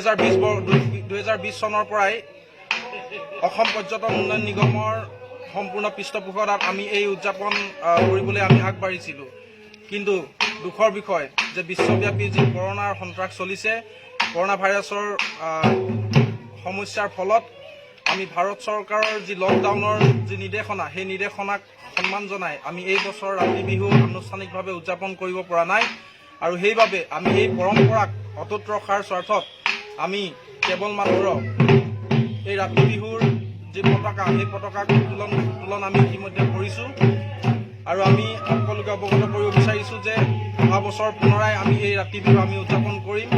2020 চনৰ পৰাই অসম পৰ্যটন উন্নয়ন নিগমৰ সম্পূৰ্ণ পৃষ্ঠপোষকতাত আমি এই উদযাপন কৰিবলৈ আমি আগবাঢ়িছিলোঁ। কিন্তু দুখৰ বিষয় যে বিশ্বব্যাপী যি কৰোনাৰ সন্ত্ৰাস চলিছে, কৰোনা ভাইৰাছৰ সমস্যাৰ ফলত আমি ভাৰত চৰকাৰৰ যি লকডাউনৰ যি নিৰ্দেশনা, সেই নিৰ্দেশনাক সন্মান জনাই আমি এই বছৰ ৰাতি বিহু আনুষ্ঠানিকভাৱে উদযাপন কৰিব পৰা নাই। আৰু সেইবাবে আমি এই পৰম্পৰাক অটুট ৰখাৰ স্বাৰ্থত আমি কেৱল মাত্ৰ এই ৰাতি বিহুৰ যি পতাকা, সেই পতাকাক উত্তোলন আমি ইতিমধ্যে কৰিছোঁ। আৰু আমি সকলোকে অৱগত কৰিব বিচাৰিছোঁ যে অহা বছৰ পুনৰাই আমি এই ৰাতি বিহু আমি উদযাপন কৰিম।